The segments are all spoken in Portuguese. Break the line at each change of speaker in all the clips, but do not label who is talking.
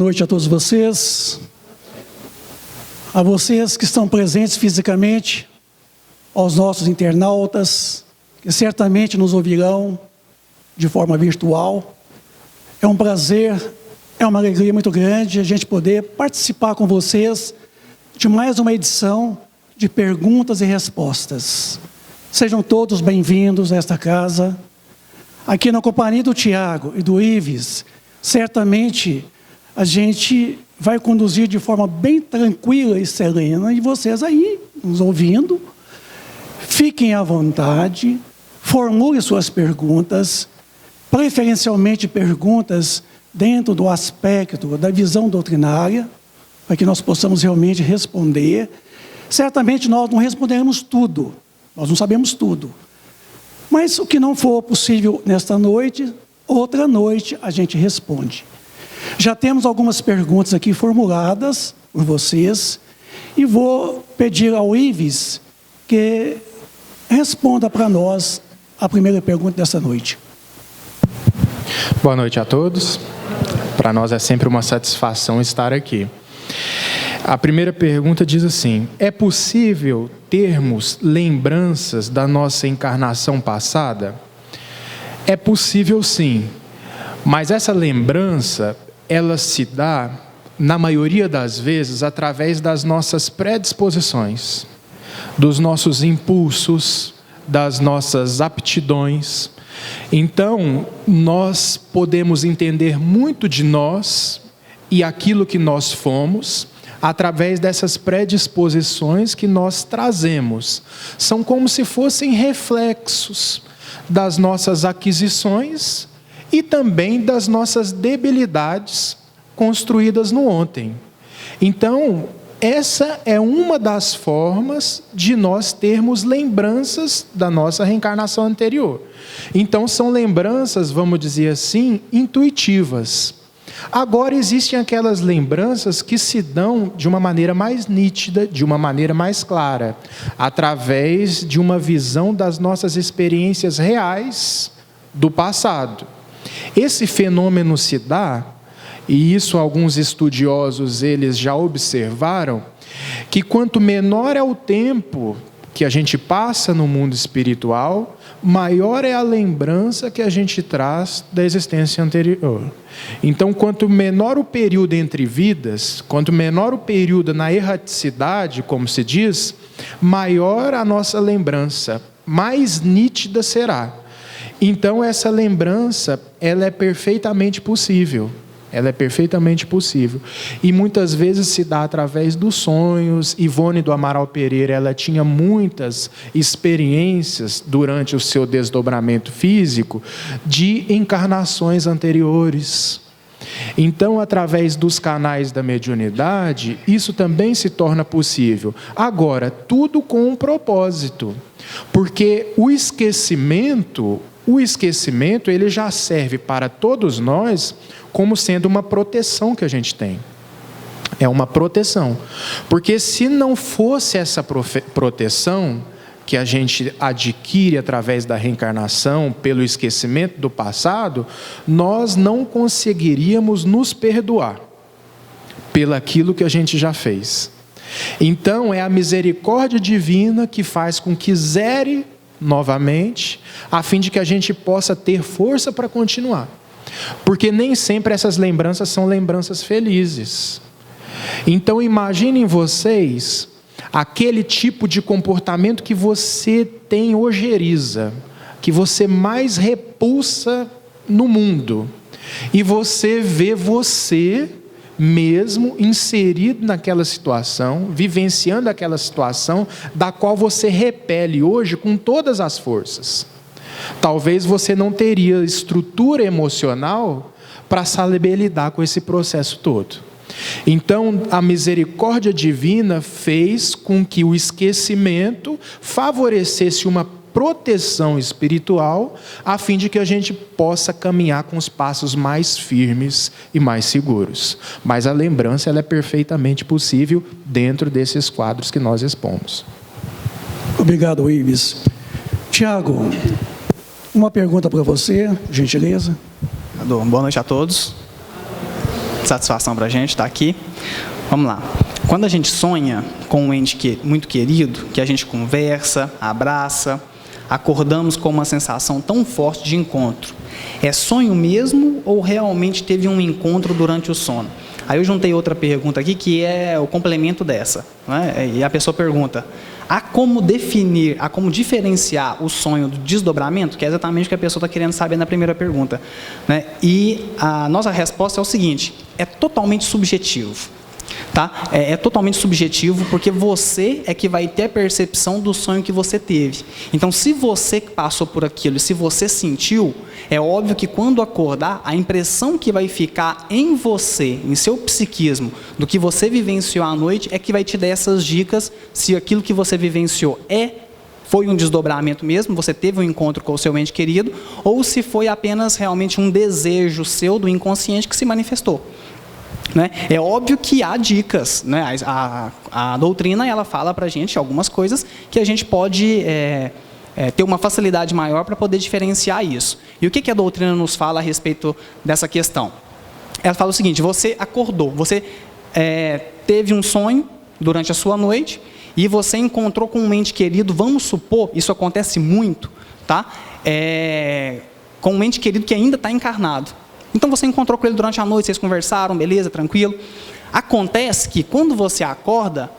noite a todos vocês, a vocês que estão presentes fisicamente, aos nossos internautas, que certamente nos ouvirão de forma virtual. É um prazer, é uma alegria muito grande a gente poder participar com vocês de mais uma edição de perguntas e respostas. Sejam todos bem-vindos a esta casa. Aqui na companhia do Tiago e do Ives, certamente a gente vai conduzir de forma bem tranquila e serena, e vocês aí, nos ouvindo, fiquem à vontade, formulem suas perguntas, preferencialmente perguntas dentro do aspecto da visão doutrinária, para que nós possamos realmente responder. Certamente nós não responderemos tudo, nós não sabemos tudo. Mas o que não for possível nesta noite, outra noite a gente responde. Já temos algumas perguntas aqui formuladas por vocês, e vou pedir ao Ives que responda para nós a primeira pergunta dessa noite.
Boa noite a todos. Para nós é sempre uma satisfação estar aqui. A primeira pergunta diz assim: é possível termos lembranças da nossa encarnação passada? É possível sim, mas essa lembrança, ela se dá, na maioria das vezes, através das nossas predisposições, dos nossos impulsos, das nossas aptidões. Então, nós podemos entender muito de nós e aquilo que nós fomos, através dessas predisposições que nós trazemos. São como se fossem reflexos das nossas aquisições e também das nossas debilidades construídas no ontem. Então, essa é uma das formas de nós termos lembranças da nossa reencarnação anterior. Então, são lembranças, vamos dizer assim, intuitivas. Agora, existem aquelas lembranças que se dão de uma maneira mais nítida, de uma maneira mais clara, através de uma visão das nossas experiências reais do passado. Esse fenômeno se dá, e isso alguns estudiosos eles já observaram, que quanto menor é o tempo que a gente passa no mundo espiritual, maior é a lembrança que a gente traz da existência anterior. Então, quanto menor o período entre vidas, quanto menor o período na erraticidade, como se diz, maior a nossa lembrança, mais nítida será. Então, essa lembrança, ela é perfeitamente possível. Ela é perfeitamente possível. E muitas vezes se dá através dos sonhos. Ivone do Amaral Pereira, ela tinha muitas experiências durante o seu desdobramento físico de encarnações anteriores. Então, através dos canais da mediunidade, isso também se torna possível. Agora, tudo com um propósito. Porque o esquecimento ele já serve para todos nós como sendo uma proteção que a gente tem. É uma proteção. Porque se não fosse essa proteção que a gente adquire através da reencarnação, pelo esquecimento do passado, nós não conseguiríamos nos perdoar pelaquilo que a gente já fez. Então, é a misericórdia divina que faz com que zere novamente, a fim de que a gente possa ter força para continuar. Porque nem sempre essas lembranças são lembranças felizes. Então imaginem vocês aquele tipo de comportamento que você tem ojeriza, que você mais repulsa no mundo, e você vê você mesmo inserido naquela situação, vivenciando aquela situação da qual você repele hoje com todas as forças. Talvez você não teria estrutura emocional para saber lidar com esse processo todo. Então, a misericórdia divina fez com que o esquecimento favorecesse uma proteção espiritual, a fim de que a gente possa caminhar com os passos mais firmes e mais seguros. Mas a lembrança ela é perfeitamente possível dentro desses quadros que nós expomos.
Obrigado, Ives. Tiago, uma pergunta para você, gentileza.
Boa noite a todos. satisfação para a gente estar aqui. Vamos lá. Quando a gente sonha com um ente muito querido, que a gente conversa, abraça, acordamos com uma sensação tão forte de encontro, é sonho mesmo ou realmente teve um encontro durante o sono? Aí eu juntei outra pergunta aqui, que é o complemento dessa, né? E a pessoa pergunta: há como definir, há como diferenciar o sonho do desdobramento? Que é exatamente o que a pessoa está querendo saber na primeira pergunta, né? E a nossa resposta é o seguinte: é totalmente subjetivo. Tá? É totalmente subjetivo, porque você é que vai ter a percepção do sonho que você teve. Então, se você passou por aquilo, se você sentiu, é óbvio que quando acordar, a impressão que vai ficar em você, em seu psiquismo, do que você vivenciou à noite, é que vai te dar essas dicas se aquilo que você vivenciou foi um desdobramento mesmo, você teve um encontro com o seu ente querido, ou se foi apenas realmente um desejo seu do inconsciente que se manifestou. Né? É óbvio que há dicas, né? A doutrina ela fala para a gente algumas coisas que a gente pode ter uma facilidade maior para poder diferenciar isso. E o que a doutrina nos fala a respeito dessa questão? Ela fala o seguinte: você acordou, você teve um sonho durante a sua noite e você encontrou com um ente querido, vamos supor, isso acontece muito, tá? Com um ente querido que ainda está encarnado. Então você encontrou com ele durante a noite, vocês conversaram, beleza, tranquilo. Acontece que quando você acorda,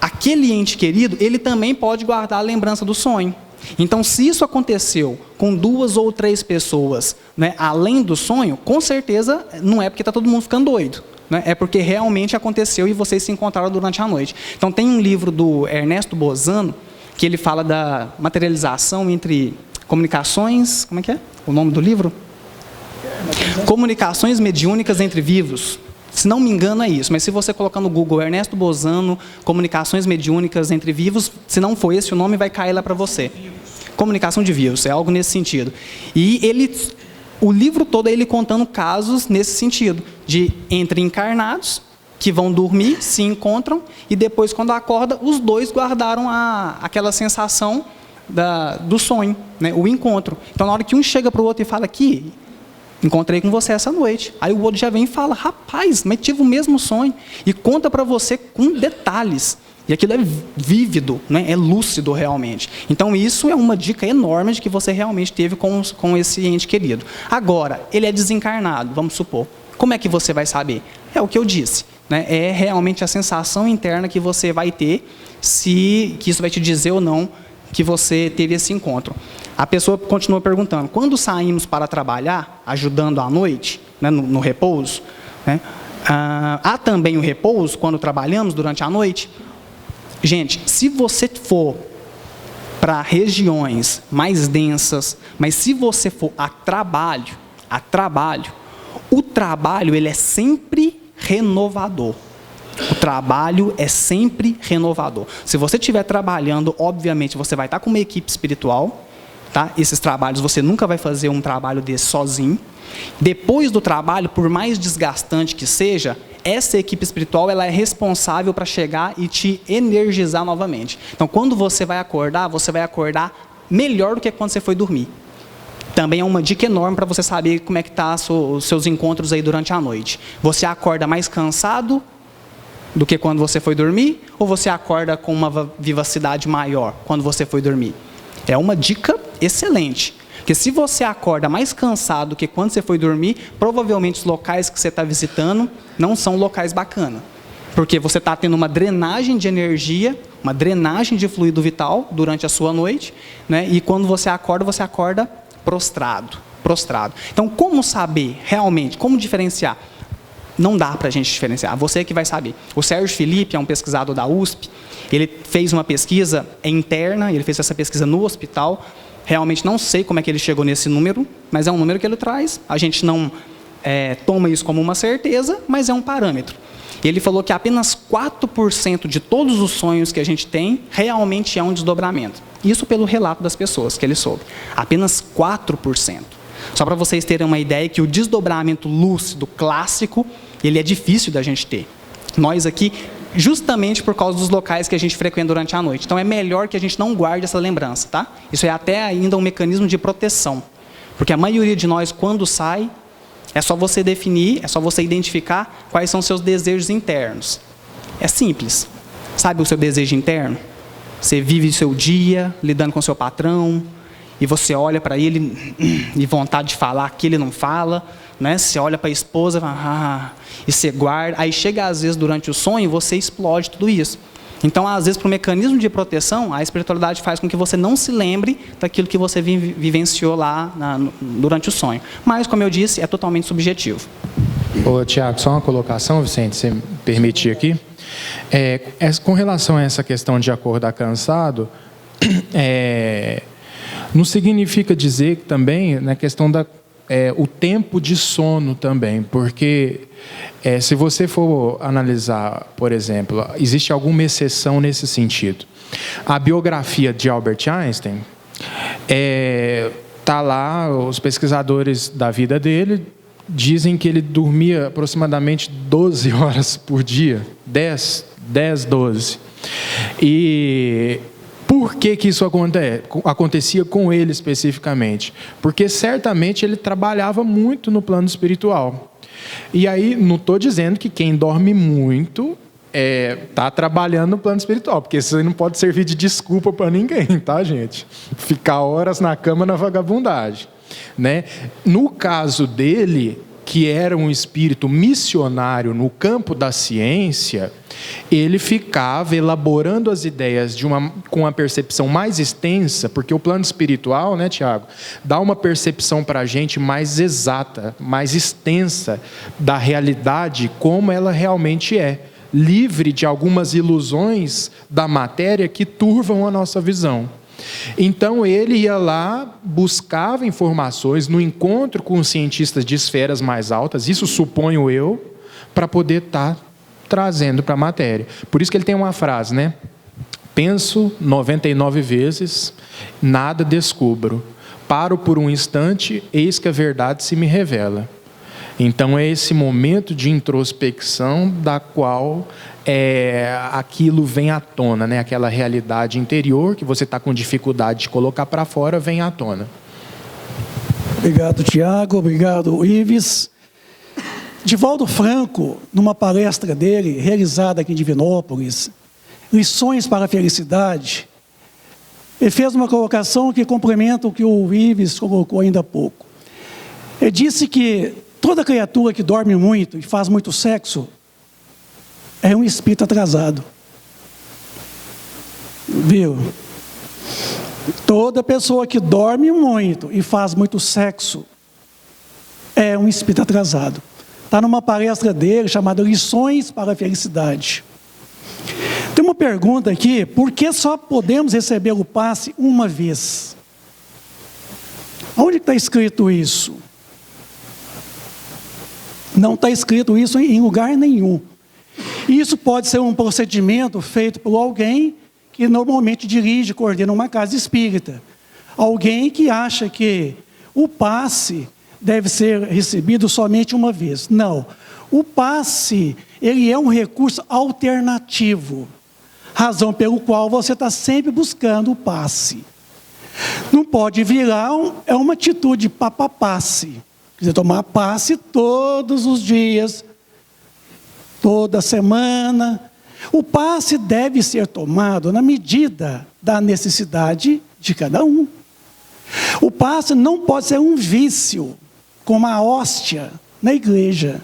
aquele ente querido, ele também pode guardar a lembrança do sonho. Então, se isso aconteceu com 2 ou 3 pessoas, né, além do sonho, com certeza não é porque está todo mundo ficando doido, né? É porque realmente aconteceu e vocês se encontraram durante a noite. Então, tem um livro do Ernesto Bozano, que ele fala da materialização entre comunicações... Como é que é o nome do livro? Comunicações mediúnicas entre vivos. Se não me engano é isso, mas se você colocar no Google Ernesto Bozano, comunicações mediúnicas entre vivos, se não for esse o nome, vai cair lá para você. Comunicação de vivos, é algo nesse sentido. E o livro todo é ele contando casos nesse sentido, de entre encarnados, que vão dormir, se encontram, e depois quando acorda, os dois guardaram aquela sensação do sonho, né, o encontro. Então na hora que um chega para o outro e fala aqui... encontrei com você essa noite. Aí o outro já vem e fala: rapaz, mas tive o mesmo sonho. E conta para você com detalhes. E aquilo é vívido, né? É lúcido realmente. Então isso é uma dica enorme de que você realmente teve com esse ente querido. Agora, ele é desencarnado, vamos supor. Como é que você vai saber? É o que eu disse, né? É realmente a sensação interna que você vai ter, que isso vai te dizer ou não que você teve esse encontro. A pessoa continua perguntando: quando saímos para trabalhar, ajudando à noite, né, no repouso, né, há também o repouso quando trabalhamos durante a noite? Gente, se você for para regiões mais densas, mas se você for a trabalho, o trabalho ele é sempre renovador. O trabalho é sempre renovador. Se você estiver trabalhando, obviamente, você vai estar com uma equipe espiritual, tá? Esses trabalhos, você nunca vai fazer um trabalho desse sozinho. Depois do trabalho, por mais desgastante que seja, essa equipe espiritual ela é responsável para chegar e te energizar novamente. Então, quando você vai acordar melhor do que quando você foi dormir. Também é uma dica enorme para você saber como é que tá os seus encontros aí durante a noite. Você acorda mais cansado do que quando você foi dormir, ou você acorda com uma vivacidade maior quando você foi dormir? É uma dica excelente, porque se você acorda mais cansado do que quando você foi dormir, provavelmente os locais que você está visitando não são locais bacanas, porque você está tendo uma drenagem de energia, uma drenagem de fluido vital durante a sua noite, né? E quando você acorda prostrado. Então, como saber realmente, como diferenciar? Não dá para a gente diferenciar, você que vai saber. O Sérgio Felipe é um pesquisador da USP, ele fez uma pesquisa interna, ele fez essa pesquisa no hospital, realmente não sei como é que ele chegou nesse número, mas é um número que ele traz, a gente não toma isso como uma certeza, mas é um parâmetro. Ele falou que apenas 4% de todos os sonhos que a gente tem realmente é um desdobramento. Isso pelo relato das pessoas que ele soube. Apenas 4%. Só para vocês terem uma ideia que o desdobramento lúcido clássico, ele é difícil da gente ter. Nós aqui, justamente por causa dos locais que a gente frequenta durante a noite. Então é melhor que a gente não guarde essa lembrança, tá? Isso é até ainda um mecanismo de proteção. Porque a maioria de nós, quando sai, É só você definir, é só você identificar quais são os seus desejos internos. É simples. Sabe o seu desejo interno? Você vive o seu dia lidando com o seu patrão, e você olha para ele e vontade de falar que ele não fala, né? Você olha para a esposa e você guarda. Aí chega às vezes durante o sonho, você explode tudo isso. Então, às vezes, para o mecanismo de proteção, a espiritualidade faz com que você não se lembre daquilo que você vivenciou lá durante o sonho. Mas, como eu disse, é totalmente subjetivo.
Ô, Tiago, só uma colocação, Vicente, se me permitir aqui. Com relação a essa questão de acordar cansado, não significa dizer que também na questão o tempo de sono também, porque se você for analisar, por exemplo, existe alguma exceção nesse sentido. A biografia de Albert Einstein, tá lá, os pesquisadores da vida dele dizem que ele dormia aproximadamente 12 horas por dia, 10, 12. E por que isso acontecia com ele especificamente? Porque certamente ele trabalhava muito no plano espiritual. E aí, não estou dizendo que quem dorme muito está trabalhando no plano espiritual, porque isso aí não pode servir de desculpa para ninguém, tá, gente? Ficar horas na cama na vagabundagem, né? No caso dele, que era um espírito missionário no campo da ciência, ele ficava elaborando as ideias com uma percepção mais extensa, porque o plano espiritual, né, Tiago, dá uma percepção para a gente mais exata, mais extensa da realidade como ela realmente é, livre de algumas ilusões da matéria que turvam a nossa visão. Então ele ia lá, buscava informações no encontro com cientistas de esferas mais altas, isso suponho eu, para poder estar trazendo para a matéria. Por isso que ele tem uma frase, né? Penso 99 vezes, nada descubro. Paro por um instante, eis que a verdade se me revela. Então é esse momento de introspecção da qual aquilo vem à tona, né? Aquela realidade interior que você está com dificuldade de colocar para fora, vem à tona.
Obrigado, Tiago. Obrigado, Ives. Divaldo Franco, numa palestra dele, realizada aqui em Divinópolis, Lições para a Felicidade, ele fez uma colocação que complementa o que o Ives colocou ainda há pouco. Ele disse que toda criatura que dorme muito e faz muito sexo é um espírito atrasado. Viu? Toda pessoa que dorme muito e faz muito sexo é um espírito atrasado. Está numa palestra dele chamada Lições para a Felicidade. Tem uma pergunta aqui: por que só podemos receber o passe uma vez? Onde está escrito isso? Não está escrito isso em lugar nenhum. Isso pode ser um procedimento feito por alguém que normalmente dirige, coordena uma casa espírita. Alguém que acha que o passe deve ser recebido somente uma vez. Não. O passe, ele é um recurso alternativo. Razão pelo qual você está sempre buscando o passe. Não pode virar uma atitude de papapasse. Quer dizer, tomar passe todos os dias, toda semana. O passe deve ser tomado na medida da necessidade de cada um. O passe não pode ser um vício, como a hóstia na igreja.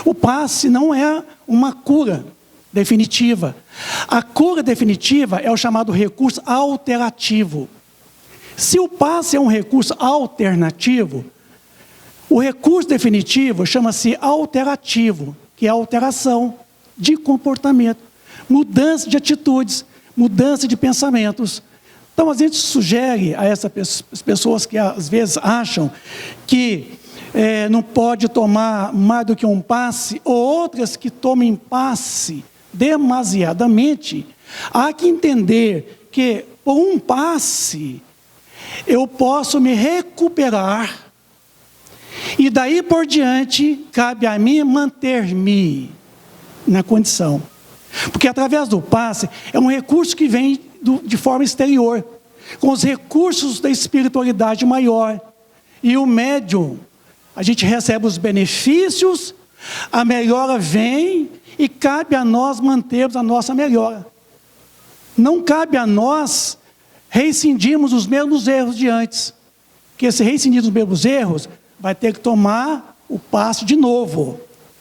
O passe não é uma cura definitiva. A cura definitiva é o chamado recurso alterativo. Se o passe é um recurso alternativo, o recurso definitivo chama-se alterativo, que é a alteração de comportamento, mudança de atitudes, mudança de pensamentos. Então, a gente sugere a essas pessoas que às vezes acham que não pode tomar mais do que um passe, ou outras que tomem passe demasiadamente, há que entender que por um passe eu posso me recuperar e daí por diante cabe a mim manter-me na condição. Porque através do passe é um recurso que vem de forma exterior, com os recursos da espiritualidade maior. E o médium, a gente recebe os benefícios, a melhora vem e cabe a nós mantermos a nossa melhora. Não cabe a nós reincindirmos os mesmos erros de antes. Porque se reincidir os mesmos erros, vai ter que tomar o passo de novo.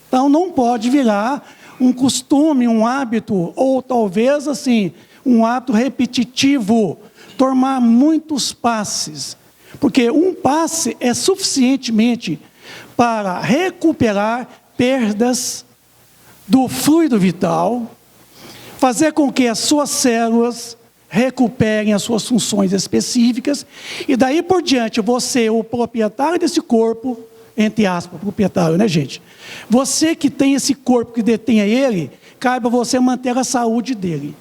Então não pode virar um costume, um hábito, ou talvez assim, um hábito repetitivo, tomar muitos passes. Porque um passe é suficientemente para recuperar perdas do fluido vital, fazer com que as suas células recuperem as suas funções específicas, e daí por diante, você, o proprietário desse corpo, entre aspas, proprietário, né, gente? Você que tem esse corpo, que detenha ele, cabe a você manter a saúde dele.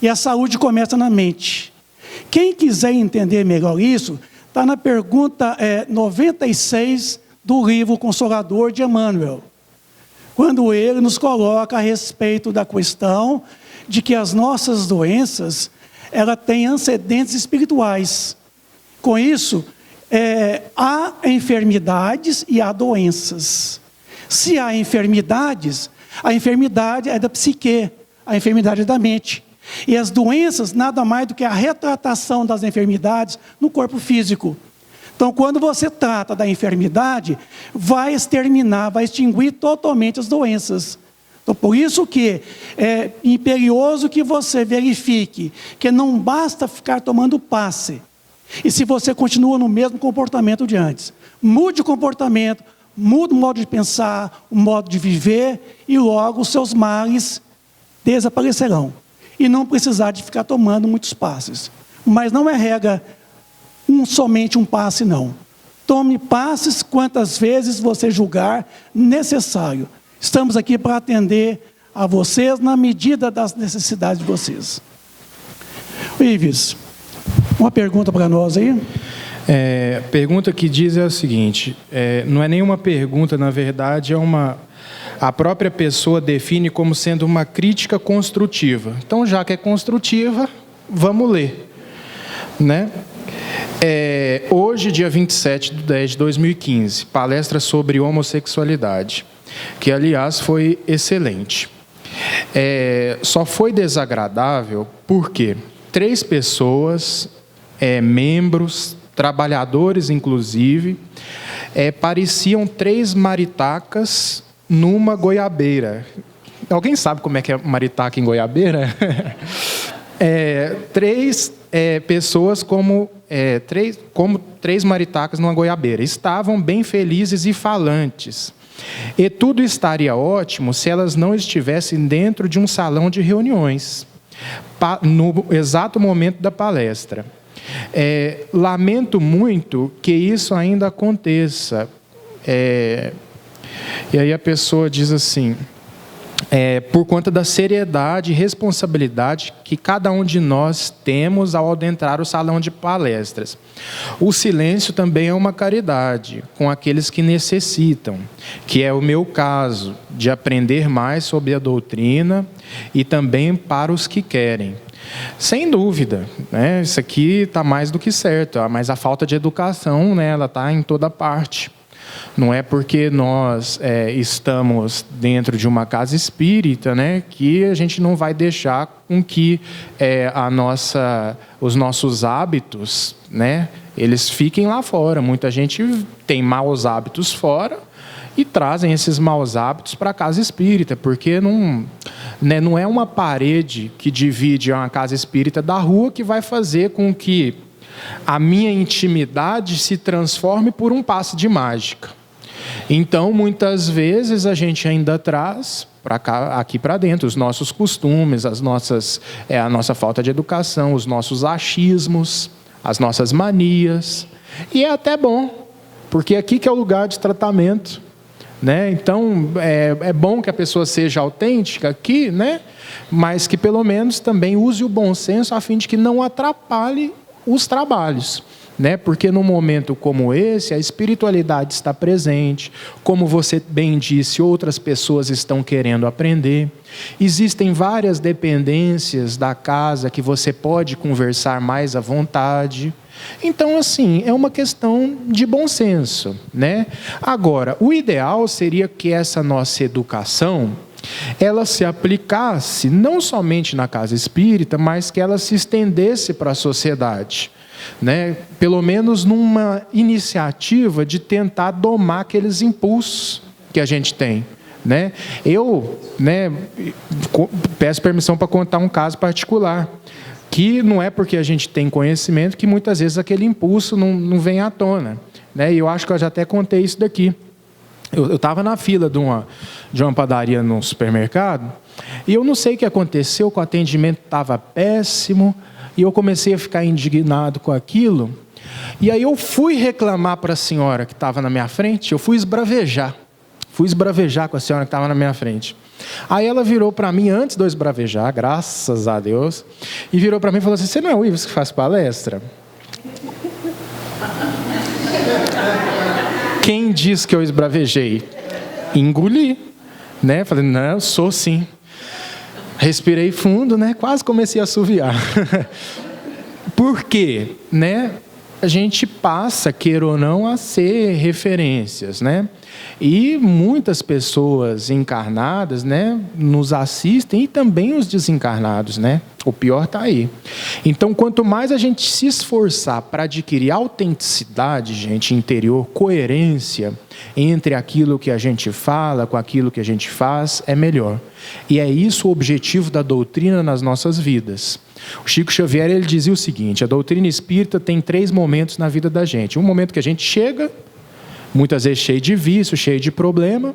E a saúde começa na mente. Quem quiser entender melhor isso, está na pergunta 96 do livro Consolador de Emmanuel, quando ele nos coloca a respeito da questão de que as nossas doenças, ela tem antecedentes espirituais. Com isso, há enfermidades e há doenças. Se há enfermidades, a enfermidade é da psique, a enfermidade é da mente. E as doenças, nada mais do que a retratação das enfermidades no corpo físico. Então, quando você trata da enfermidade, vai exterminar, vai extinguir totalmente as doenças. Então, por isso que é imperioso que você verifique que não basta ficar tomando passe. E se você continua no mesmo comportamento de antes, mude o comportamento, mude o modo de pensar, o modo de viver, e logo os seus males desaparecerão. E não precisar de ficar tomando muitos passes. Mas não é regra somente um passe, não. Tome passes quantas vezes você julgar necessário. Estamos aqui para atender a vocês na medida das necessidades de vocês. Ives, uma pergunta para nós aí?
Pergunta que diz é o seguinte, não é nenhuma pergunta, na verdade, a própria pessoa define como sendo uma crítica construtiva. Então, já que é construtiva, vamos ler, né? Hoje, dia 27/10/2015, palestra sobre homossexualidade, que, aliás, foi excelente. Só foi desagradável porque 3 pessoas, membros, trabalhadores, inclusive, pareciam 3 maritacas numa goiabeira. Alguém sabe como é que é maritaca em goiabeira? 3 pessoas como 3 maritacas numa goiabeira. Estavam bem felizes e falantes. E tudo estaria ótimo se elas não estivessem dentro de um salão de reuniões, no exato momento da palestra. Lamento muito que isso ainda aconteça. E aí a pessoa diz assim, por conta da seriedade e responsabilidade que cada um de nós temos ao adentrar o salão de palestras. O silêncio também é uma caridade com aqueles que necessitam, que é o meu caso, de aprender mais sobre a doutrina e também para os que querem. Sem dúvida, né? Isso aqui está mais do que certo, mas a falta de educação, né, ela está em toda parte. Não é porque nós estamos dentro de uma casa espírita, né, que a gente não vai deixar com que os nossos hábitos, né, eles fiquem lá fora. Muita gente tem maus hábitos fora e trazem esses maus hábitos para a casa espírita, porque não é uma parede que divide uma casa espírita da rua que vai fazer com que a minha intimidade se transforme por um passe de mágica. Então, muitas vezes, a gente ainda traz aqui para dentro os nossos costumes, a nossa falta de educação, os nossos achismos, as nossas manias. E é até bom, porque aqui que é o lugar de tratamento, né? Então, é bom que a pessoa seja autêntica aqui, né? Mas que pelo menos também use o bom senso a fim de que não atrapalhe os trabalhos. né? Porque num momento como esse, a espiritualidade está presente, como você bem disse, outras pessoas estão querendo aprender. Existem várias dependências da casa que você pode conversar mais à vontade. Então, assim, é uma questão de bom senso, né? Agora, o ideal seria que essa nossa educação, ela se aplicasse não somente na casa espírita, mas que ela se estendesse para a sociedade, né? Pelo menos numa iniciativa de tentar domar aqueles impulsos que a gente tem, né? Eu, né, peço permissão para contar um caso particular, que não é porque a gente tem conhecimento que muitas vezes aquele impulso não vem à tona, né? E eu acho que eu já até contei isso daqui. Eu estava na fila de uma padaria no supermercado, e eu não sei o que aconteceu, que o atendimento estava péssimo, e eu comecei a ficar indignado com aquilo, e aí eu fui reclamar para a senhora que estava na minha frente, eu fui esbravejar com a senhora que estava na minha frente. Aí ela virou para mim, antes de eu esbravejar, graças a Deus, e virou para mim e falou assim: você não é o Ives que faz palestra? Quem disse que eu esbravejei? Engoli, né? Falei, não, sou sim. Respirei fundo, né? Quase comecei a assoviar. Por quê? Né? A gente passa, queira ou não, a ser referências, né? E muitas pessoas encarnadas, né, nos assistem, e também os desencarnados, né? O pior está aí. Então, quanto mais a gente se esforçar para adquirir autenticidade, gente, interior, coerência entre aquilo que a gente fala com aquilo que a gente faz, é melhor. E é isso o objetivo da doutrina nas nossas vidas. O Chico Xavier, ele dizia o seguinte: a doutrina espírita tem 3 momentos na vida da gente. Um momento que a gente chega, muitas vezes cheio de vício, cheio de problema.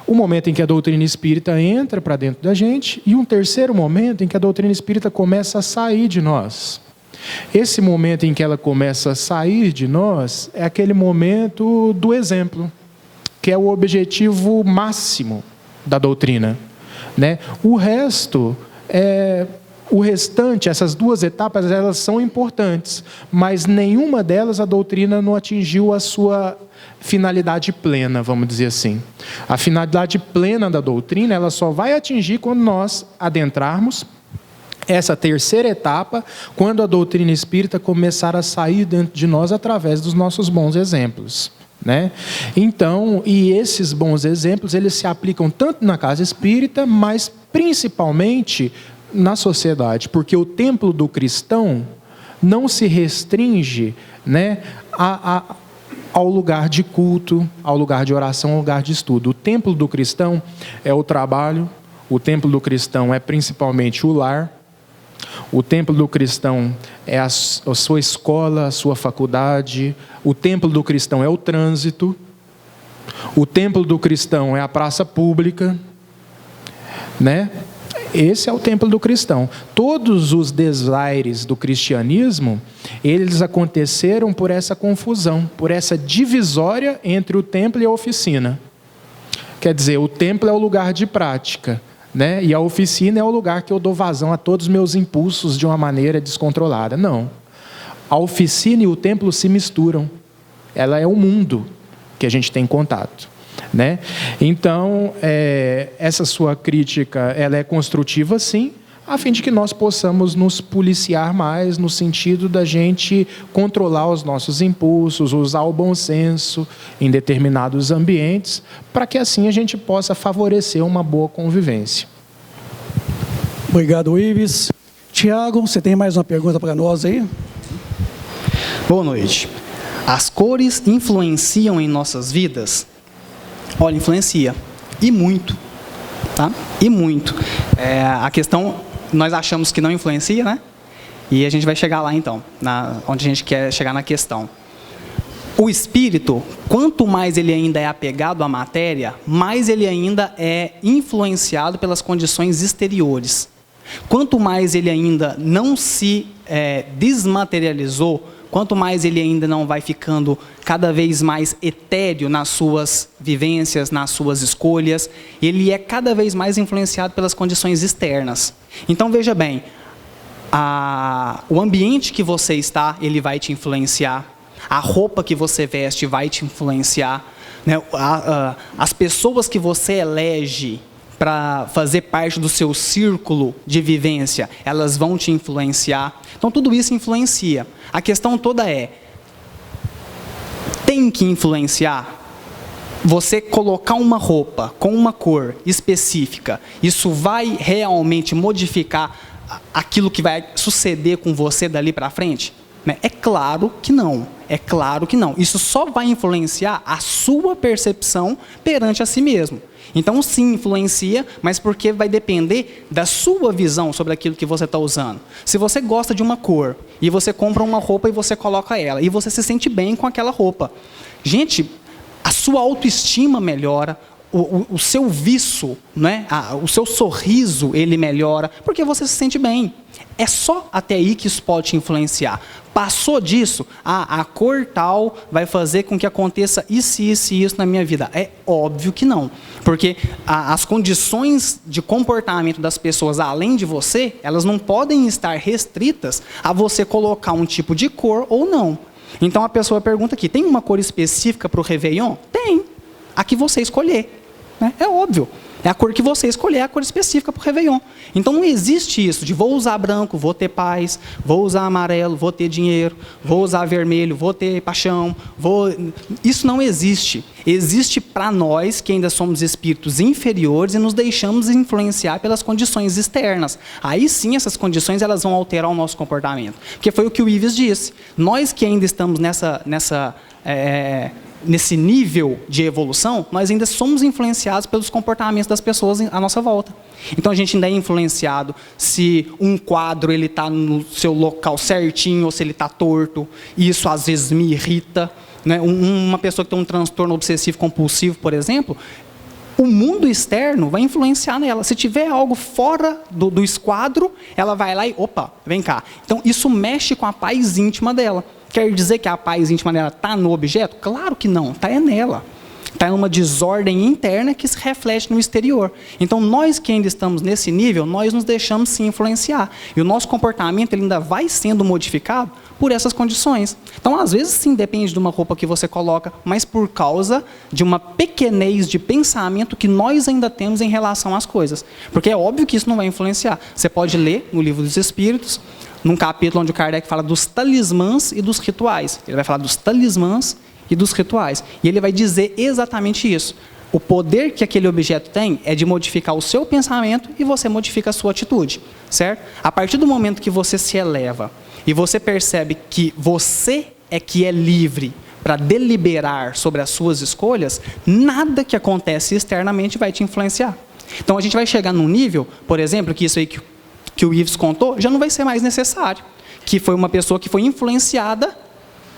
O momento em que a doutrina espírita entra para dentro da gente. E um terceiro momento em que a doutrina espírita começa a sair de nós. Esse momento em que ela começa a sair de nós é aquele momento do exemplo, que é o objetivo máximo da doutrina, né? O restante, essas 2 etapas, elas são importantes, mas nenhuma delas a doutrina não atingiu a sua finalidade plena, vamos dizer assim. A finalidade plena da doutrina, ela só vai atingir quando nós adentrarmos essa terceira etapa, quando a doutrina espírita começar a sair dentro de nós através dos nossos bons exemplos, né? Então, e esses bons exemplos, eles se aplicam tanto na casa espírita, mas principalmente na sociedade, porque o templo do cristão não se restringe, né, ao lugar de culto, ao lugar de oração, ao lugar de estudo. O templo do cristão é o trabalho, o templo do cristão é principalmente o lar, o templo do cristão é a sua escola, a sua faculdade, o templo do cristão é o trânsito, o templo do cristão é a praça pública, né? Esse é o templo do cristão. Todos os desaires do cristianismo, eles aconteceram por essa confusão, por essa divisória entre o templo e a oficina. Quer dizer, o templo é o lugar de prática, né? E a oficina é o lugar que eu dou vazão a todos os meus impulsos de uma maneira descontrolada. Não. A oficina e o templo se misturam. Ela é o mundo que a gente tem contato, né? Então, essa sua crítica, ela é construtiva, sim, a fim de que nós possamos nos policiar mais no sentido da gente controlar os nossos impulsos, usar o bom senso em determinados ambientes, para que assim a gente possa favorecer uma boa convivência.
Obrigado, Ives. Tiago, você tem mais uma pergunta para nós aí?
Boa noite. As cores influenciam em nossas vidas? Olha, influencia. E muito. Tá? E muito. A questão, nós achamos que não influencia, né? E a gente vai chegar lá, então, onde a gente quer chegar na questão. O espírito, quanto mais ele ainda é apegado à matéria, mais ele ainda é influenciado pelas condições exteriores. Quanto mais ele ainda não se desmaterializou, quanto mais ele ainda não vai ficando cada vez mais etéreo nas suas vivências, nas suas escolhas, ele é cada vez mais influenciado pelas condições externas. Então, veja bem, o ambiente que você está, ele vai te influenciar. A roupa que você veste vai te influenciar, né? As pessoas que você elege para fazer parte do seu círculo de vivência, elas vão te influenciar. Então, tudo isso influencia. A questão toda é, tem que influenciar? Você colocar uma roupa com uma cor específica, isso vai realmente modificar aquilo que vai suceder com você dali para frente? É claro que não. É claro que não. Isso só vai influenciar a sua percepção perante a si mesmo. Então, sim, influencia, mas porque vai depender da sua visão sobre aquilo que você está usando. Se você gosta de uma cor, e você compra uma roupa e você coloca ela, e você se sente bem com aquela roupa. Gente, a sua autoestima melhora, o seu viço, né? O seu sorriso, ele melhora, porque você se sente bem. É só até aí que isso pode te influenciar. Passou disso, a cor tal vai fazer com que aconteça isso, isso e isso na minha vida. É óbvio que não. Porque as condições de comportamento das pessoas além de você, elas não podem estar restritas a você colocar um tipo de cor ou não. Então a pessoa pergunta aqui, tem uma cor específica para o Réveillon? Tem. A que você escolher. Né? É óbvio. É a cor que você escolher, é a cor específica para o Réveillon. Então não existe isso de vou usar branco, vou ter paz, vou usar amarelo, vou ter dinheiro, vou usar vermelho, vou ter paixão. Isso não existe. Existe para nós, que ainda somos espíritos inferiores e nos deixamos influenciar pelas condições externas. Aí sim, essas condições elas vão alterar o nosso comportamento. Porque foi o que o Ives disse. Nós que ainda estamos nesse nível de evolução, nós ainda somos influenciados pelos comportamentos das pessoas à nossa volta. Então a gente ainda é influenciado se um quadro ele está no seu local certinho ou se ele está torto. E isso às vezes me irrita. Né? Uma pessoa que tem um transtorno obsessivo compulsivo, por exemplo, o mundo externo vai influenciar nela. Se tiver algo fora do esquadro, ela vai lá e, opa, vem cá. Então isso mexe com a paz íntima dela. Quer dizer que a paz íntima dela está no objeto? Claro que não, está nela. Está em uma desordem interna que se reflete no exterior. Então, nós que ainda estamos nesse nível, nós nos deixamos se influenciar. E o nosso comportamento ele ainda vai sendo modificado por essas condições. Então, às vezes, sim, depende de uma roupa que você coloca, mas por causa de uma pequenez de pensamento que nós ainda temos em relação às coisas. Porque é óbvio que isso não vai influenciar. Você pode ler no Livro dos Espíritos, num capítulo onde o Kardec fala dos talismãs e dos rituais. Ele vai falar dos talismãs e dos rituais. E ele vai dizer exatamente isso. O poder que aquele objeto tem é de modificar o seu pensamento e você modifica a sua atitude, certo? A partir do momento que você se eleva e você percebe que você é que é livre para deliberar sobre as suas escolhas, nada que acontece externamente vai te influenciar. Então a gente vai chegar num nível, por exemplo, que isso aí que o Ives contou, já não vai ser mais necessário. Que foi uma pessoa que foi influenciada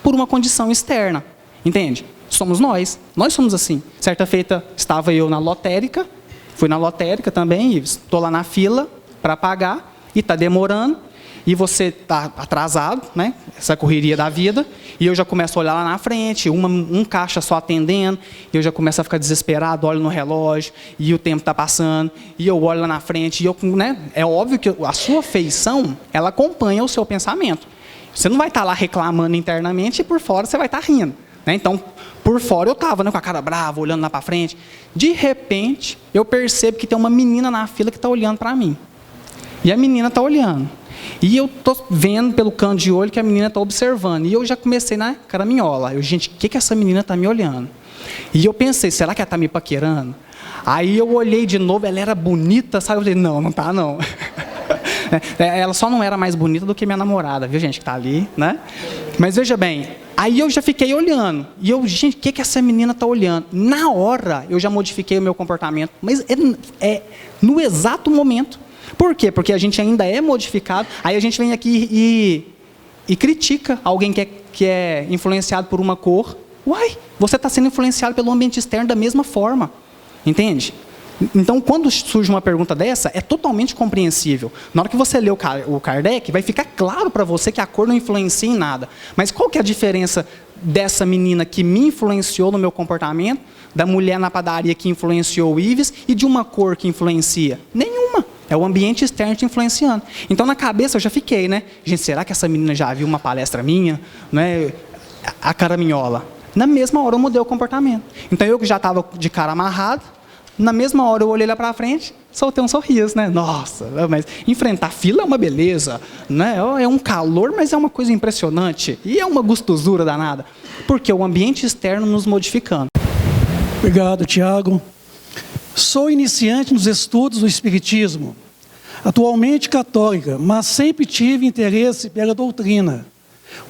por uma condição externa. Entende? Somos nós. Nós somos assim. Certa feita, estava eu na lotérica. Fui na lotérica também, Ives. Estou lá na fila para pagar. E está demorando. E você está atrasado, né? Essa correria da vida. E eu já começo a olhar lá na frente, um caixa só atendendo. E eu já começo a ficar desesperado, olho no relógio. E o tempo está passando. E eu olho lá na frente. E eu, né? É óbvio que a sua feição, ela acompanha o seu pensamento. Você não vai estar lá reclamando internamente e por fora você vai estar rindo. Né? Então, por fora eu estava, né, com a cara brava, olhando lá para frente. De repente, eu percebo que tem uma menina na fila que está olhando para mim. E a menina está olhando. E eu estou vendo pelo canto de olho que a menina está observando. E eu já comecei na caraminhola. Gente, o que essa menina está me olhando? E eu pensei, será que ela está me paquerando? Aí eu olhei de novo, ela era bonita, sabe? Eu falei, não está não. Ela só não era mais bonita do que minha namorada, viu, gente, que está ali, né? Mas veja bem, aí eu já fiquei olhando. E eu, gente, o que essa menina está olhando? Na hora, eu já modifiquei o meu comportamento. Mas é no exato momento. Por quê? Porque a gente ainda é modificado. Aí a gente vem aqui e critica alguém que é influenciado por uma cor. Uai, você está sendo influenciado pelo ambiente externo da mesma forma. Entende? Então, quando surge uma pergunta dessa, é totalmente compreensível. Na hora que você lê o Kardec, vai ficar claro para você que a cor não influencia em nada. Mas qual que é a diferença dessa menina que me influenciou no meu comportamento, da mulher na padaria que influenciou o Ives, e de uma cor que influencia? Nenhuma. É o ambiente externo te influenciando. Então, na cabeça, eu já fiquei, né? Gente, será que essa menina já viu uma palestra minha? Né? A caraminhola. Na mesma hora, eu mudei o comportamento. Então, eu que já estava de cara amarrado, na mesma hora, eu olhei lá para frente, soltei um sorriso, né? Nossa, mas enfrentar fila é uma beleza, né? É um calor, mas é uma coisa impressionante. E é uma gostosura danada. Porque o ambiente externo nos modificando.
Obrigado, Tiago. Sou iniciante nos estudos do Espiritismo, atualmente católica, mas sempre tive interesse pela doutrina.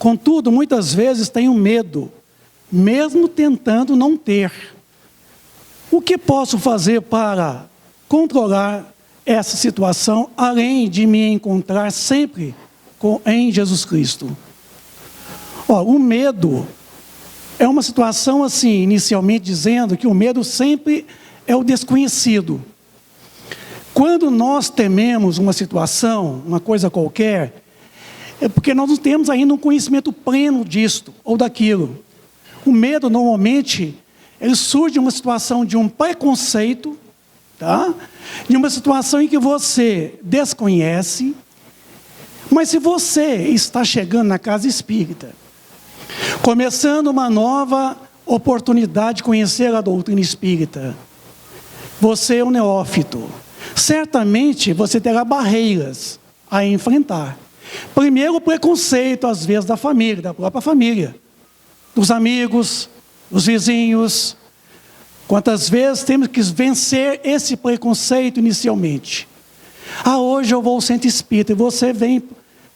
Contudo, muitas vezes tenho medo, mesmo tentando não ter. O que posso fazer para controlar essa situação, além de me encontrar sempre em Jesus Cristo? O medo é uma situação assim, inicialmente dizendo que o medo sempre é o desconhecido. Quando nós tememos uma situação, uma coisa qualquer, é porque nós não temos ainda um conhecimento pleno disto ou daquilo. O medo, normalmente, ele surge de uma situação de um preconceito, tá? De uma situação em que você desconhece, mas se você está chegando na casa espírita, começando uma nova oportunidade de conhecer a doutrina espírita, você é um neófito, certamente você terá barreiras a enfrentar. Primeiro, o preconceito, às vezes, da família, da própria família, dos amigos, dos vizinhos. Quantas vezes temos que vencer esse preconceito inicialmente? Hoje eu vou ao centro espírita, e você vem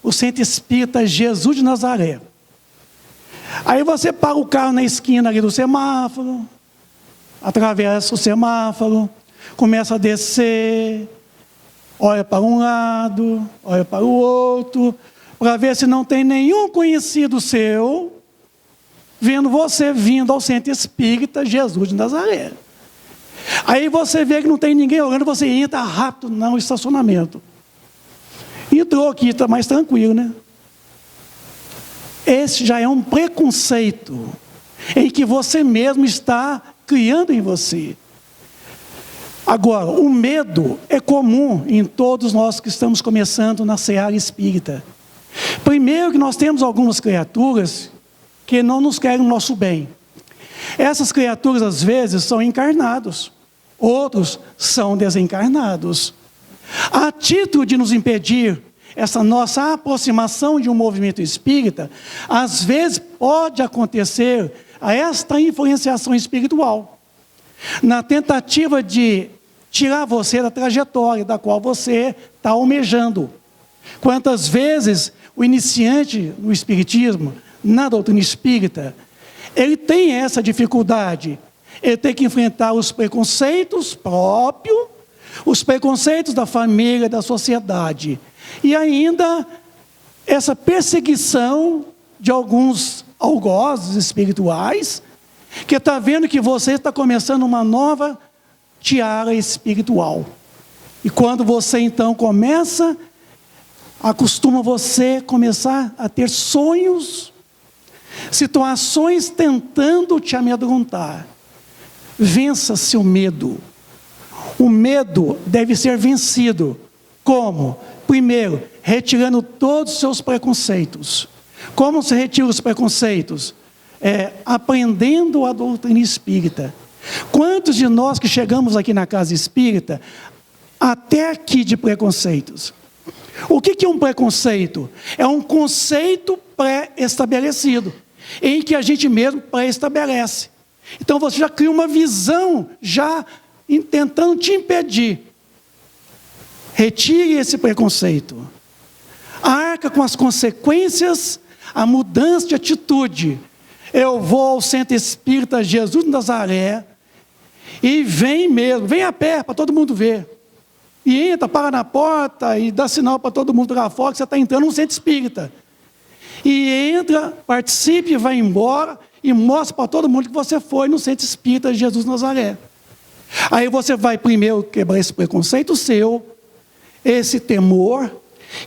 o centro espírita Jesus de Nazaré. Aí você para o carro na esquina ali do semáforo, atravessa o semáforo, começa a descer, olha para um lado, olha para o outro, para ver se não tem nenhum conhecido seu, vendo você vindo ao centro espírita Jesus de Nazaré. Aí você vê que não tem ninguém olhando, você entra rápido no estacionamento. Entrou aqui, está mais tranquilo, né? Esse já é um preconceito em que você mesmo está criando em você. Agora, o medo é comum em todos nós que estamos começando na seara espírita. Primeiro que nós temos algumas criaturas que não nos querem o nosso bem. Essas criaturas, às vezes, são encarnados. Outros são desencarnados. A título de nos impedir essa nossa aproximação de um movimento espírita, às vezes pode acontecer esta influenciação espiritual, na tentativa de tirar você da trajetória da qual você está almejando. Quantas vezes o iniciante no espiritismo, na doutrina espírita, ele tem essa dificuldade, ele tem que enfrentar os preconceitos próprios, os preconceitos da família, da sociedade, e ainda essa perseguição de alguns algozes espirituais, que está vendo que você está começando uma nova tiara espiritual. E quando você então acostuma você começar a ter sonhos, situações tentando te amedrontar. Vença seu medo. O medo deve ser vencido. Como? Primeiro, retirando todos os seus preconceitos. Como se retira os preconceitos? Aprendendo a doutrina espírita. Quantos de nós que chegamos aqui na casa espírita, até aqui de preconceitos? O que é um preconceito? É um conceito pré-estabelecido, em que a gente mesmo pré-estabelece. Então você já cria uma visão, já tentando te impedir. Retire esse preconceito. Arca com as consequências, a mudança de atitude. Eu vou ao centro espírita Jesus de Nazaré e vem a pé para todo mundo ver. E entra, para na porta e dá sinal para todo mundo lá fora que você está entrando no centro espírita. E entra, participe, vai embora e mostra para todo mundo que você foi no centro espírita Jesus de Nazaré. Aí você vai primeiro quebrar esse preconceito seu, esse temor,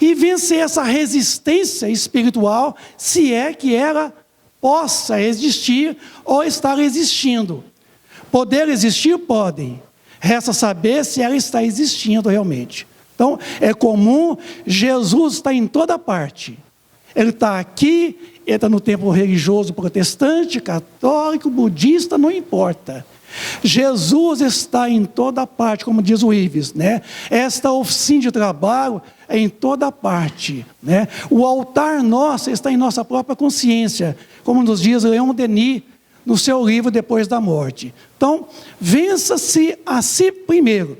e vencer essa resistência espiritual, se é que ela possa existir ou estar existindo. Poder existir, podem. Resta saber se ela está existindo realmente. Então, é comum, Jesus está em toda parte. Ele está aqui, ele está no templo religioso protestante, católico, budista, não importa. Jesus está em toda parte, como diz o Ives, né? Esta oficina de trabalho é em toda parte, né? O altar nosso está em nossa própria consciência, como nos diz Leon Denis no seu livro Depois da Morte. Então, vença-se a si primeiro,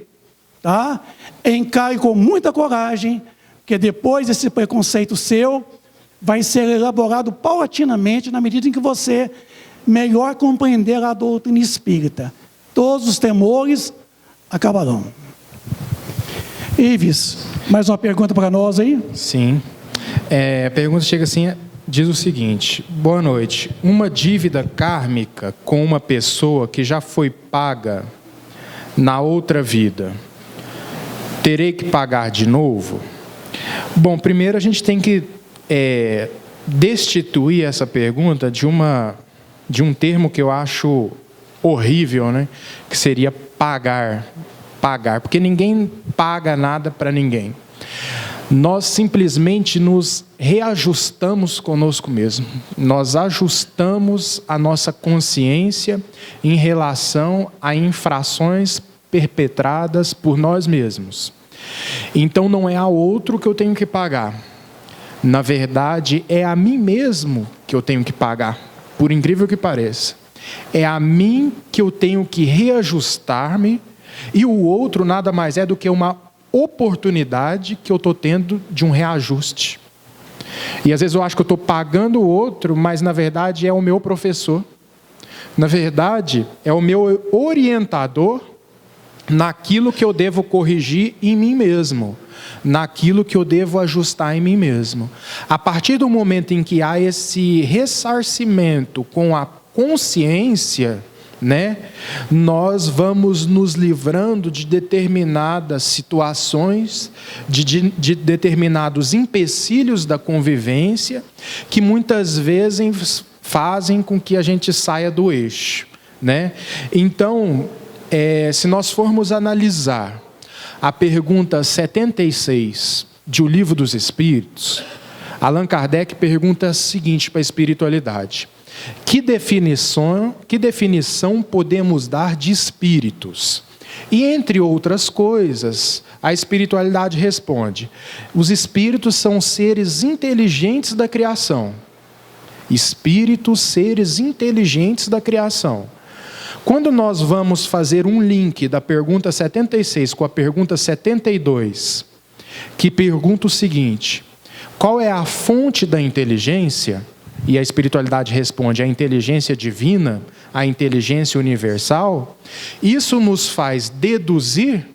tá? Encare com muita coragem, que depois esse preconceito seu vai ser elaborado paulatinamente na medida em que você melhor compreender a doutrina espírita. Todos os temores acabarão. Ives, mais uma pergunta para nós aí?
Sim. A pergunta chega assim, diz o seguinte: boa noite. Uma dívida kármica com uma pessoa que já foi paga na outra vida, terei que pagar de novo? Bom, primeiro a gente tem que destituir essa pergunta de um termo que eu acho horrível, né? Que seria pagar, porque ninguém paga nada para ninguém. Nós simplesmente nos reajustamos conosco mesmo. Nós ajustamos a nossa consciência em relação a infrações perpetradas por nós mesmos. Então não é a outro que eu tenho que pagar. Na verdade, é a mim mesmo que eu tenho que pagar, por incrível que pareça. É a mim que eu tenho que reajustar-me, e o outro nada mais é do que uma oportunidade que eu estou tendo de um reajuste. E às vezes eu acho que eu estou pagando o outro, mas na verdade é o meu professor. Na verdade, é o meu orientador naquilo que eu devo corrigir em mim mesmo, naquilo que eu devo ajustar em mim mesmo. A partir do momento em que há esse ressarcimento com a consciência, né, nós vamos nos livrando de determinadas situações, de determinados empecilhos da convivência, que muitas vezes fazem com que a gente saia do eixo, né? Então, se nós formos analisar a pergunta 76 de O Livro dos Espíritos, Allan Kardec pergunta o seguinte para a espiritualidade: que definição podemos dar de espíritos? E entre outras coisas, a espiritualidade responde: os espíritos são seres inteligentes da criação. Espíritos, seres inteligentes da criação. Quando nós vamos fazer um link da pergunta 76 com a pergunta 72, que pergunta o seguinte: qual é a fonte da inteligência? E a espiritualidade responde: a inteligência divina, a inteligência universal. Isso nos faz deduzir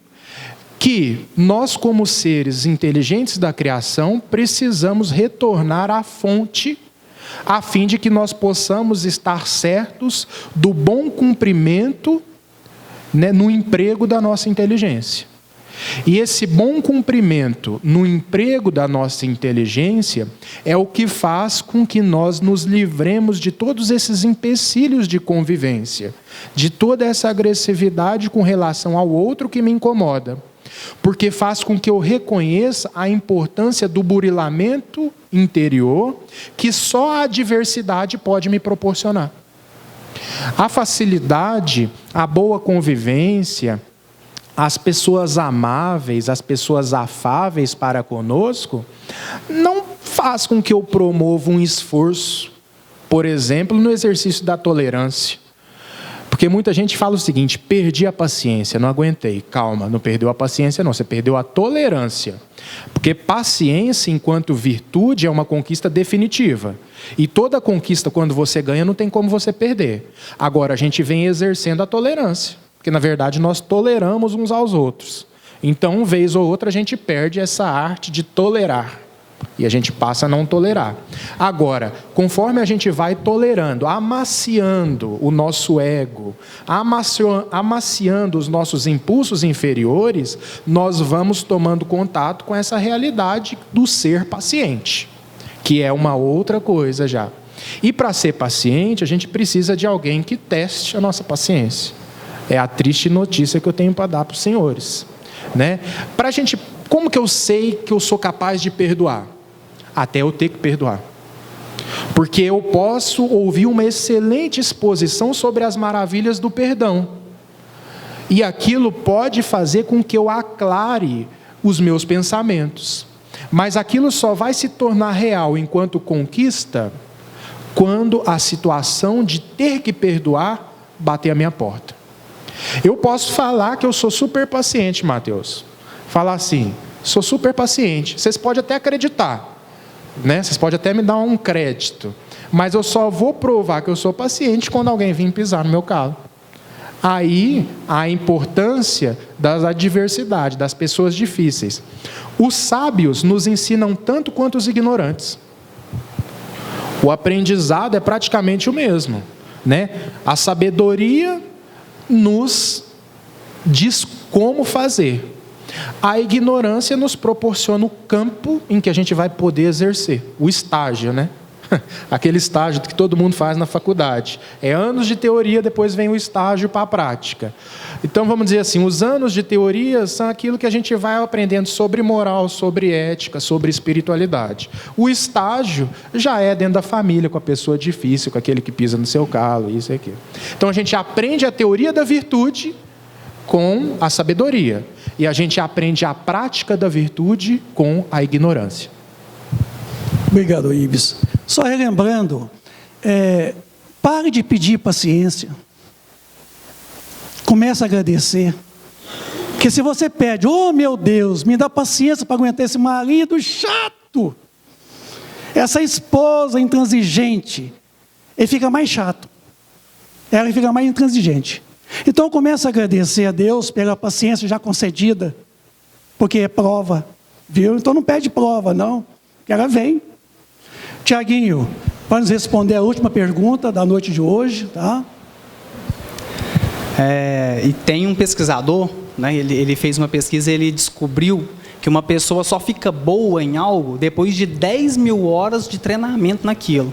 que nós, como seres inteligentes da criação, precisamos retornar à fonte, a fim de que nós possamos estar certos do bom cumprimento, né, no emprego da nossa inteligência. E esse bom cumprimento no emprego da nossa inteligência é o que faz com que nós nos livremos de todos esses empecilhos de convivência, de toda essa agressividade com relação ao outro que me incomoda, porque faz com que eu reconheça a importância do burilamento interior que só a adversidade pode me proporcionar. A facilidade, a boa convivência, as pessoas amáveis, as pessoas afáveis para conosco, não faz com que eu promova um esforço, por exemplo, no exercício da tolerância. Porque muita gente fala o seguinte: perdi a paciência, não aguentei. Calma, não perdeu a paciência não, você perdeu a tolerância. Porque paciência, enquanto virtude, é uma conquista definitiva. E toda conquista, quando você ganha, não tem como você perder. Agora, a gente vem exercendo a tolerância, porque na verdade nós toleramos uns aos outros. Então, uma vez ou outra, a gente perde essa arte de tolerar. E a gente passa a não tolerar. Agora, conforme a gente vai tolerando, amaciando o nosso ego, amaciando os nossos impulsos inferiores, nós vamos tomando contato com essa realidade do ser paciente, que é uma outra coisa já. E para ser paciente, a gente precisa de alguém que teste a nossa paciência. É a triste notícia que eu tenho para dar para os senhores, né? Para a gente como que eu sei que eu sou capaz de perdoar? Até eu ter que perdoar. Porque eu posso ouvir uma excelente exposição sobre as maravilhas do perdão. E aquilo pode fazer com que eu aclare os meus pensamentos. Mas aquilo só vai se tornar real enquanto conquista quando a situação de ter que perdoar bater a minha porta. Eu posso falar que eu sou super paciente, Mateus. Falar assim, sou super paciente. Vocês podem até acreditar, né? Vocês podem até me dar um crédito. Mas eu só vou provar que eu sou paciente quando alguém vir pisar no meu calo. Aí a importância das adversidades, das pessoas difíceis. Os sábios nos ensinam tanto quanto os ignorantes. O aprendizado é praticamente o mesmo, né? A sabedoria nos diz como fazer. A ignorância nos proporciona o campo em que a gente vai poder exercer, o estágio, né? Aquele estágio que todo mundo faz na faculdade. É anos de teoria, depois vem o estágio para a prática. Então, vamos dizer assim, os anos de teoria são aquilo que a gente vai aprendendo sobre moral, sobre ética, sobre espiritualidade. O estágio já é dentro da família, com a pessoa difícil, com aquele que pisa no seu calo, isso e aquilo. Então, a gente aprende a teoria da virtude com a sabedoria. E a gente aprende a prática da virtude com a ignorância.
Obrigado, Ives. Só relembrando, pare de pedir paciência. Comece a agradecer. Porque se você pede, oh meu Deus, me dá paciência para aguentar esse marido chato, essa esposa intransigente, ele fica mais chato. Ela fica mais intransigente. Então comece a agradecer a Deus pela paciência já concedida, porque é prova, viu? Então não pede prova, não, que ela vem. Tiaguinho, para nos responder a última pergunta da noite de hoje, tá?
E tem um pesquisador, né, ele fez uma pesquisa e ele descobriu que uma pessoa só fica boa em algo depois de 10 mil horas de treinamento naquilo.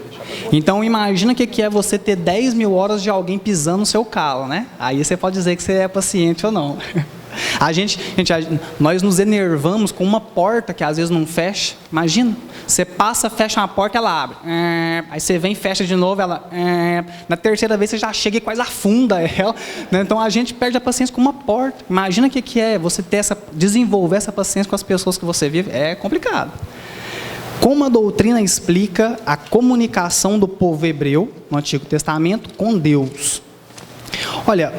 Então, imagina o que é você ter 10 mil horas de alguém pisando no seu calo, né? Aí você pode dizer que você é paciente ou não. Nós nos enervamos com uma porta que às vezes não fecha. Imagina, você passa, fecha uma porta, ela abre. Aí você vem, fecha de novo, ela... Na terceira vez você já chega e quase afunda ela. Né? Então a gente perde a paciência com uma porta. Imagina o que é você desenvolver essa paciência com as pessoas que você vive. É complicado. Como a doutrina explica a comunicação do povo hebreu no Antigo Testamento com Deus? Olha,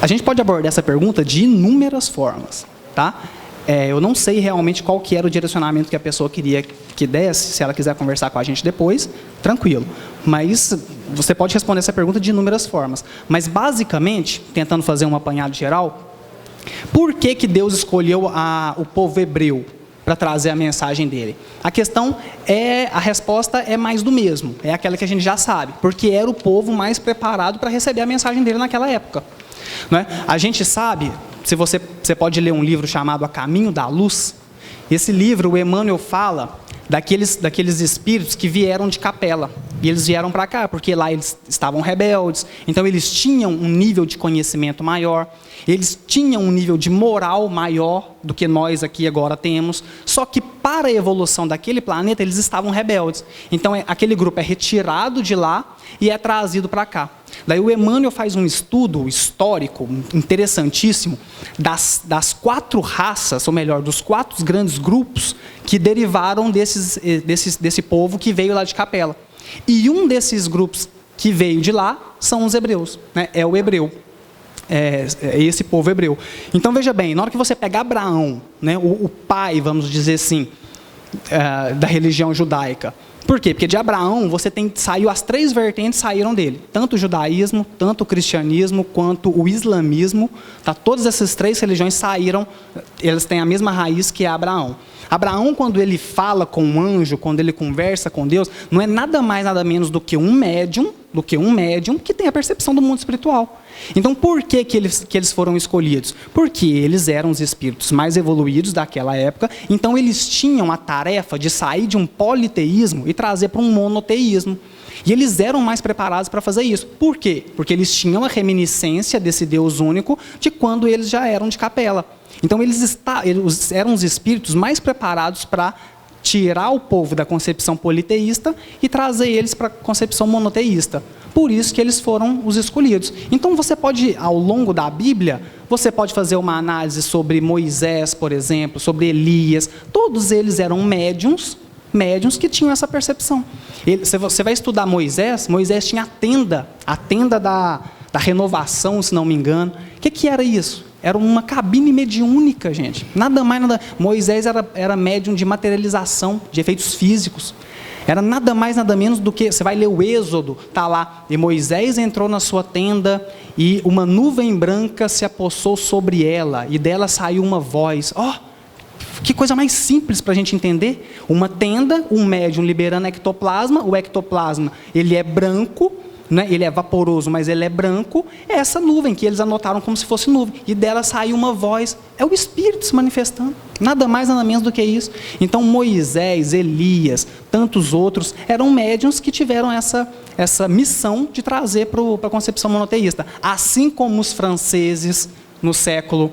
a gente pode abordar essa pergunta de inúmeras formas, tá? Eu não sei realmente qual que era o direcionamento que a pessoa queria que desse. Se ela quiser conversar com a gente depois, tranquilo. Mas você pode responder essa pergunta de inúmeras formas. Mas basicamente, tentando fazer um apanhado geral, por que Deus escolheu o povo hebreu para trazer a mensagem dele? A resposta é mais do mesmo. É aquela que a gente já sabe. Porque era o povo mais preparado para receber a mensagem dele naquela época. Não é? A gente sabe, se você pode ler um livro chamado A Caminho da Luz. Esse livro, o Emmanuel fala daqueles espíritos que vieram de Capela. E eles vieram para cá, porque lá eles estavam rebeldes. Então eles tinham um nível de conhecimento maior. Eles tinham um nível de moral maior do que nós aqui agora temos. Só que para a evolução daquele planeta, eles estavam rebeldes. Então aquele grupo é retirado de lá e é trazido para cá. Daí o Emmanuel faz um estudo histórico interessantíssimo das 4 raças, ou melhor, dos 4 grandes grupos que derivaram desse povo que veio lá de Capela. E um desses grupos que veio de lá são os hebreus, né? É o hebreu. É esse povo hebreu. Então veja bem, na hora que você pega Abraão, né, o pai, vamos dizer assim, da religião judaica. Por quê? Porque de Abraão saiu as 3 vertentes saíram dele. Tanto o judaísmo, tanto o cristianismo, quanto o islamismo. Tá? Todas essas 3 religiões saíram, elas têm a mesma raiz que é Abraão. Abraão, quando ele fala com um anjo, quando ele conversa com Deus, não é nada mais, nada menos do que um médium que tem a percepção do mundo espiritual. Então, por que eles foram escolhidos? Porque eles eram os espíritos mais evoluídos daquela época, então eles tinham a tarefa de sair de um politeísmo e trazer para um monoteísmo. E eles eram mais preparados para fazer isso. Por quê? Porque eles tinham a reminiscência desse Deus único de quando eles já eram de Capela. Então, eles eram os espíritos mais preparados para tirar o povo da concepção politeísta e trazer eles para a concepção monoteísta. Por isso que eles foram os escolhidos. Então, você pode, ao longo da Bíblia, você pode fazer uma análise sobre Moisés, por exemplo, sobre Elias. Todos eles eram médiuns que tinham essa percepção. Você vai estudar Moisés tinha a tenda da renovação, se não me engano. O que era isso? Era uma cabine mediúnica, gente. Nada mais, nada. Moisés era médium de materialização, de efeitos físicos. Era nada mais, nada menos do que, você vai ler o Êxodo, está lá, e Moisés entrou na sua tenda, e uma nuvem branca se apossou sobre ela, e dela saiu uma voz. Que coisa mais simples para a gente entender. Uma tenda, um médium liberando ectoplasma, o ectoplasma, ele é branco, né? Ele é vaporoso, mas ele é branco. É essa nuvem que eles anotaram como se fosse nuvem, e dela saiu uma voz. É o Espírito se manifestando, nada mais, nada menos do que isso. Então Moisés, Elias, tantos outros, eram médiuns que tiveram essa missão de trazer para a concepção monoteísta. Assim como os franceses, no século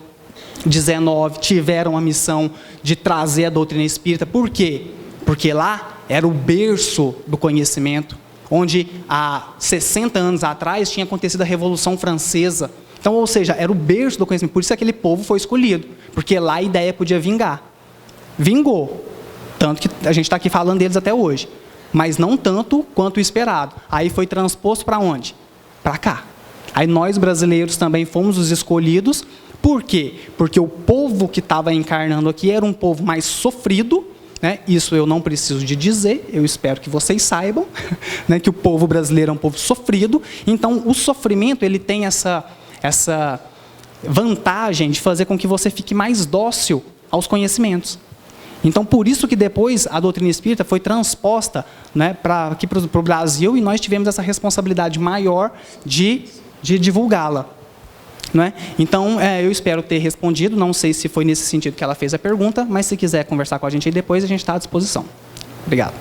XIX, tiveram a missão de trazer a doutrina espírita. Por quê? Porque lá era o berço do conhecimento, onde há 60 anos atrás tinha acontecido a Revolução Francesa. Então, ou seja, era o berço do conhecimento. Por isso aquele povo foi escolhido, porque lá a ideia podia vingar. Vingou. Tanto que a gente está aqui falando deles até hoje. Mas não tanto quanto o esperado. Aí foi transposto para onde? Para cá. Aí nós brasileiros também fomos os escolhidos. Por quê? Porque o povo que estava encarnando aqui era um povo mais sofrido, né? Isso eu não preciso de dizer, eu espero que vocês saibam, né? Que o povo brasileiro é um povo sofrido. Então, o sofrimento ele tem essa vantagem de fazer com que você fique mais dócil aos conhecimentos. Então, por isso que depois a doutrina espírita foi transposta, né, aqui para o Brasil, e nós tivemos essa responsabilidade maior de divulgá-la. Não é? Então, eu espero ter respondido. Não sei se foi nesse sentido que ela fez a pergunta, mas se quiser conversar com a gente aí depois, a gente está à disposição. Obrigado.